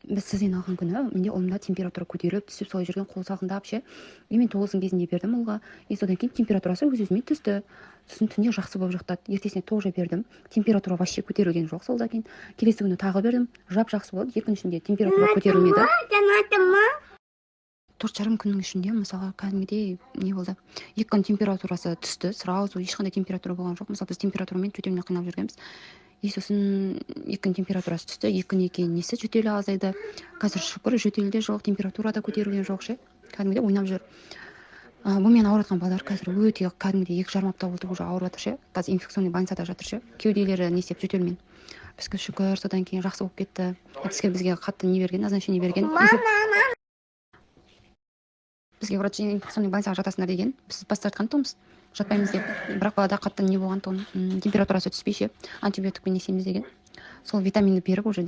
біз сізден алған күні менде ұлымда температура көтеріліп түсіп солай жүрген, қол салқындап ше. И мен 9-ның кезінде бердім ұлға. И содан кейін температурасы өз-өзіме түсті. Сосын түнде жақсы болып жатады. Ертесіне тоже бердім. Температура вообще көтерілген жоқ. Содан кейін келесі күні тағы бердім. Жақсы болды. 2 күн ішінде температура көтерілмеді. 4,5 күннің ішінде мысалға кәдімгідей не болды. 2 күн температурасы түсті. Сразу ешқандай температура болған жоқ. Мысалы біз температурамен жөтелмен қиналып жүргенбіз. И сосын 2 күн температурасы түсті. 2 күннен кейін несі жөтелі азайды. Қазір шүкір жөтелі де жоқ, температура да көтерілген жоқ ше. Кәдімгідей ойнап жүр. Бұмен ауыратын балалар қазір өте кәдімгідей 2,5 апта болды уже ауырып жатыр ше. Қазір инфекционный больницада жатыр ше. Кеуделері не істеп жөтелмен. Бізге шүкір содан кейін жақсы болып кетті. Әдіскер бізге қатты не берген, назначение берген. Бізге врач инфекционный больницаға жатасыңдар деген. Біз бас тартқан тұғымыз. Жатпаймыз деп. Бірақ балада қатты не болған тұғын. Температурасы түспей ше. Антибиотикпен не істейміз деген. Сол витаминді беріп уже